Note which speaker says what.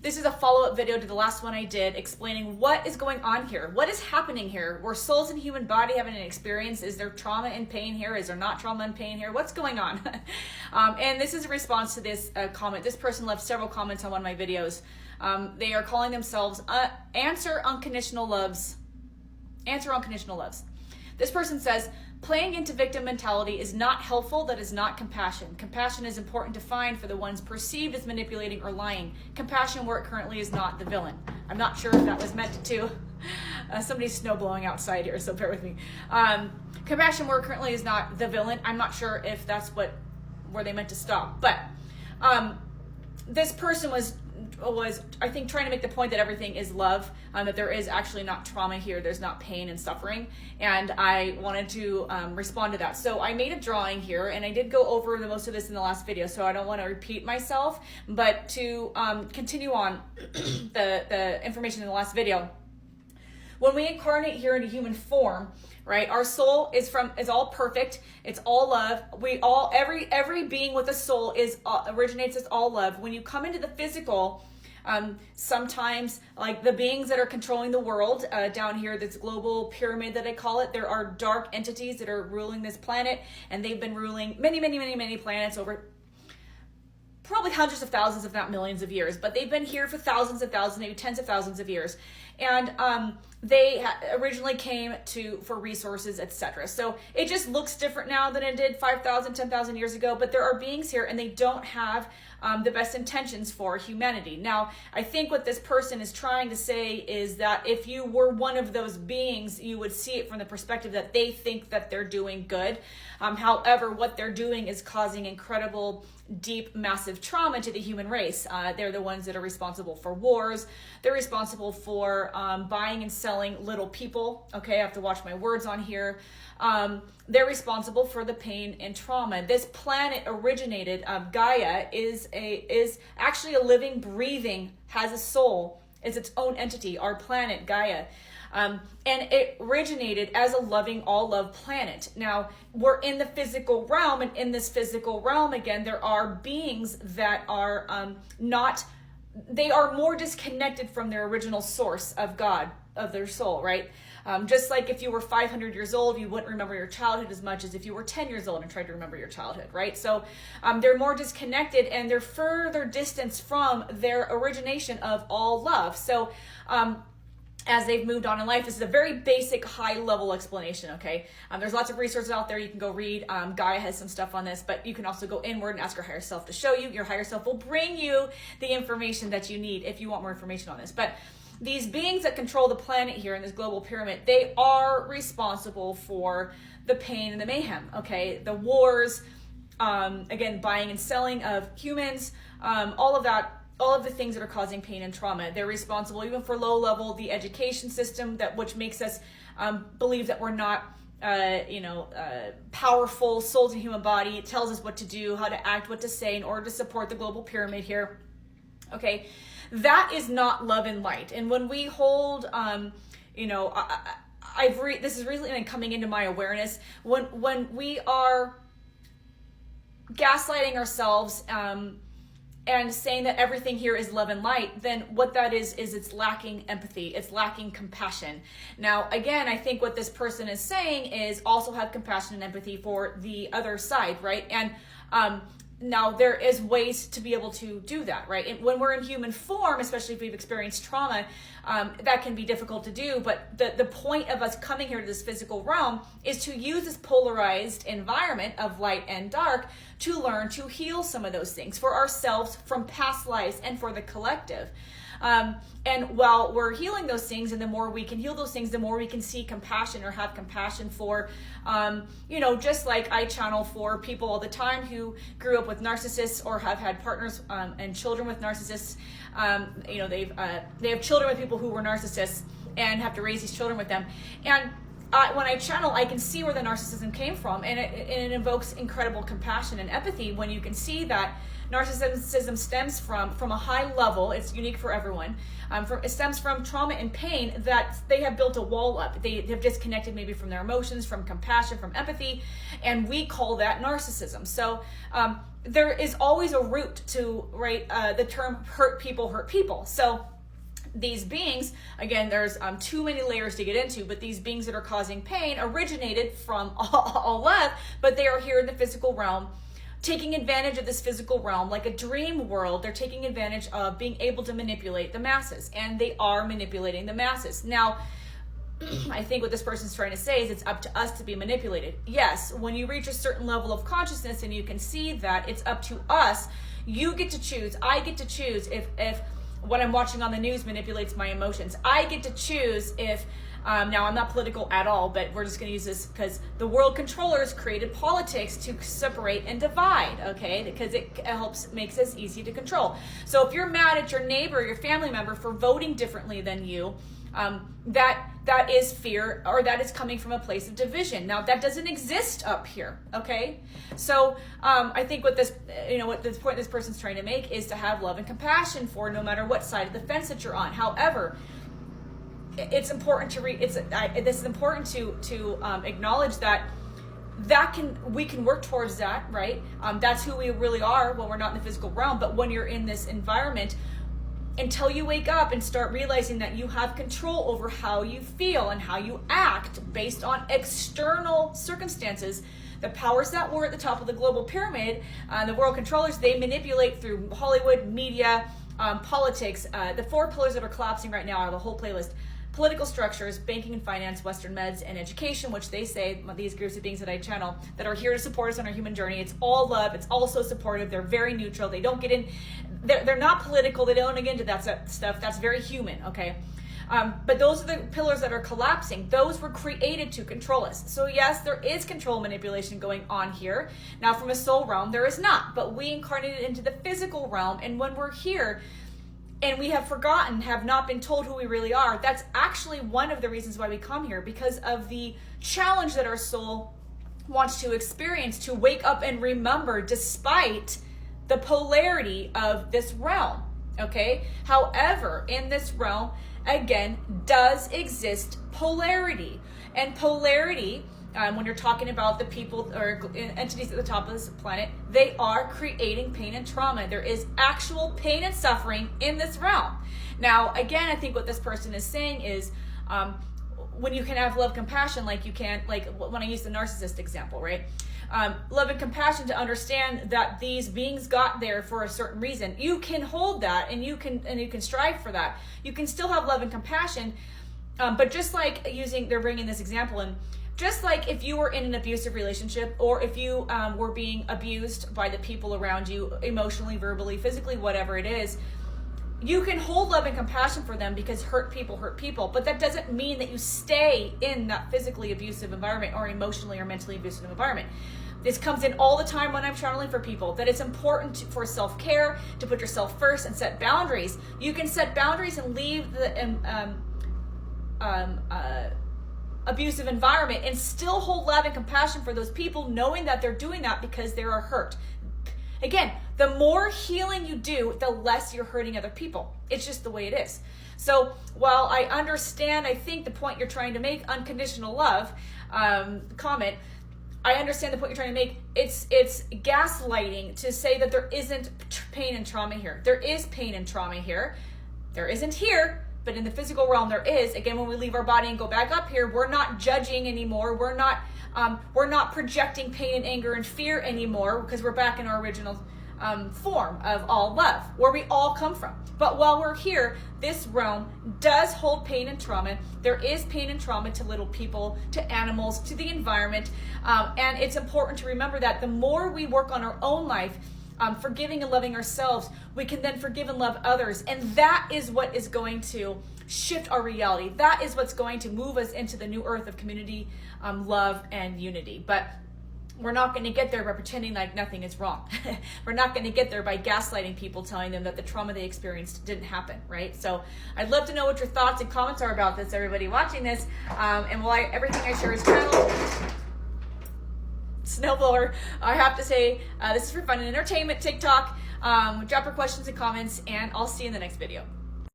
Speaker 1: this is a follow-up video to the last one I did explaining what is going on here. What is happening here? Were souls in human body having an experience? Is there trauma and pain here? Is there not trauma and pain here? What's going on? And this is a response to this comment. This person left several comments on one of my videos. They are calling themselves Answer Unconditional Loves. Answer Unconditional Loves. This person says, playing into victim mentality is not helpful. That is not compassion. Compassion is important to find for the ones perceived as manipulating or lying. Compassion where it currently is not the villain. I'm not sure if that was meant to. Somebody's snow blowing outside here, so bear with me. Compassion where it currently is not the villain. I'm not sure if that's where they meant to stop. But this person was I think trying to make the point that everything is love, that there is actually not trauma here, there's not pain and suffering, and I wanted to respond to that. So I made a drawing here, and I did go over most of this in the last video, so I don't want to repeat myself, but to continue on the information in the last video. When we incarnate here into human form, right, our soul is all perfect. It's all love. Every being with a soul originates as all love. When you come into the physical, sometimes like the beings that are controlling the world down here, this global pyramid that I call it, there are dark entities that are ruling this planet, and they've been ruling many planets over probably hundreds of thousands, if not millions of years, but they've been here for thousands of thousands, maybe tens of thousands of years. And they originally came for resources, etc. So it just looks different now than it did 5,000, 10,000 years ago, but there are beings here and they don't have the best intentions for humanity. Now, I think what this person is trying to say is that if you were one of those beings, you would see it from the perspective that they think that they're doing good. However, what they're doing is causing incredible, deep, massive trauma to the human race. They're the ones that are responsible for wars. They're responsible for buying and selling little people. Okay, I have to watch my words on here. They're responsible for the pain and trauma. This planet originated, Gaia is actually a living, breathing, has a soul, is its own entity, our planet, Gaia. And it originated as a loving, all love planet. Now, we're in the physical realm, and in this physical realm, again, there are beings that are they are more disconnected from their original source of God, of their soul, right? Just like if you were 500 years old, you wouldn't remember your childhood as much as if you were 10 years old and tried to remember your childhood, right? So they're more disconnected and they're further distanced from their origination of all love. So as they've moved on in life, this is a very basic, high-level explanation, okay? There's lots of resources out there you can go read. Gaia has some stuff on this, but you can also go inward and ask your higher self to show you. Your higher self will bring you the information that you need if you want more information on this. But these beings that control the planet here in this global pyramid, they are responsible for the pain and the mayhem, okay? The wars, again, buying and selling of humans, all of that, all of the things that are causing pain and trauma. They're responsible even for low level, the education system, which makes us believe that we're not powerful souls in human body. It tells us what to do, how to act, what to say in order to support the global pyramid here. Okay, that is not love and light. And when we hold, this is recently been coming into my awareness. When we are gaslighting ourselves, and saying that everything here is love and light, then what that is it's lacking empathy. It's lacking compassion. Now, again, I think what this person is saying is also have compassion and empathy for the other side, right? And now there is ways to be able to do that, right? And when we're in human form, especially if we've experienced trauma, that can be difficult to do. But the point of us coming here to this physical realm is to use this polarized environment of light and dark to learn to heal some of those things for ourselves from past lives and for the collective. And while we're healing those things, and the more we can heal those things, the more we can see compassion or have compassion for, just like I channel for people all the time who grew up with narcissists or have had partners and children with narcissists. They have children with people who were narcissists and have to raise these children with them. And when I channel, I can see where the narcissism came from, and it invokes incredible compassion and empathy when you can see that narcissism stems from a high level. It's unique for everyone. It stems from trauma and pain that they have built a wall up. They have disconnected maybe from their emotions, from compassion, from empathy, and we call that narcissism. So there is always a root to the term hurt people. So these beings, again, there's too many layers to get into, but these beings that are causing pain originated from all love, but they are here in the physical realm, taking advantage of this physical realm like a dream world. They're taking advantage of being able to manipulate the masses, and they are manipulating the masses. Now, I think what this person's trying to say is it's up to us to be manipulated. Yes, when you reach a certain level of consciousness and you can see that it's up to us, you get to choose. I get to choose if what I'm watching on the news manipulates my emotions. I get to choose if now, I'm not political at all, but we're just going to use this because the world controllers created politics to separate and divide, okay? Because it makes us easy to control. So if you're mad at your neighbor, your family member for voting differently than you, that is fear, or that is coming from a place of division. Now, that doesn't exist up here, okay? So I think what this point this person's trying to make is to have love and compassion for no matter what side of the fence that you're on. However, it's important to this is important to acknowledge that we can work towards that, right? That's who we really are when we're not in the physical realm. But when you're in this environment, until you wake up and start realizing that you have control over how you feel and how you act based on external circumstances, the powers that were at the top of the global pyramid, the world controllers, they manipulate through Hollywood, media, politics. The 4 pillars that are collapsing right now are the whole playlist: political structures, banking and finance, Western meds, and education, which they say, these groups of beings that I channel, that are here to support us on our human journey. It's all love. It's also supportive. They're very neutral. They don't get in. They're not political. They don't get into that stuff. That's very human, okay? But those are the pillars that are collapsing. Those were created to control us. So yes, there is control manipulation going on here. Now, from a soul realm, there is not. But we incarnated into the physical realm, and when we're here, and we have forgotten, have not been told who we really are, that's actually one of the reasons why we come here, because of the challenge that our soul wants to experience, to wake up and remember despite the polarity of this realm, okay? However, in this realm, again, does exist polarity. And polarity, when you're talking about the people or entities at the top of this planet, they are creating pain and trauma. There is actual pain and suffering in this realm. Now, again, I think what this person is saying is when you can have love, compassion, like you can, like when I use the narcissist example, right? Love and compassion to understand that these beings got there for a certain reason. You can hold that, and you can strive for that. You can still have love and compassion, but just like they're bringing this example in. Just like if you were in an abusive relationship, or if you were being abused by the people around you, emotionally, verbally, physically, whatever it is, you can hold love and compassion for them because hurt people. But that doesn't mean that you stay in that physically abusive environment or emotionally or mentally abusive environment. This comes in all the time when I'm channeling for people, that it's important for self-care, to put yourself first and set boundaries. You can set boundaries and leave the abusive environment and still hold love and compassion for those people, knowing that they're doing that because they are hurt. Again, the more healing you do, the less you're hurting other people. It's just the way it is. So while I understand, I think the point you're trying to make, unconditional love, comment, I understand the point you're trying to make. It's gaslighting to say that there isn't pain and trauma here. There is pain and trauma here. There isn't here. But in the physical realm, there is. Again, when we leave our body and go back up here, we're not judging anymore. We're not projecting pain and anger and fear anymore, because we're back in our original form of all love, where we all come from. But while we're here, this realm does hold pain and trauma. There is pain and trauma to little people, to animals, to the environment. And it's important to remember that the more we work on our own life, forgiving and loving ourselves, we can then forgive and love others. And that is what is going to shift our reality. That is what's going to move us into the new earth of community, love, and unity. But we're not going to get there by pretending like nothing is wrong. We're not going to get there by gaslighting people, telling them that the trauma they experienced didn't happen, right? So I'd love to know what your thoughts and comments are about this, everybody watching this. And while everything I share is channeled, snowblower, I have to say, this is for fun and entertainment, TikTok. Drop your questions and comments, and I'll see you in the next video.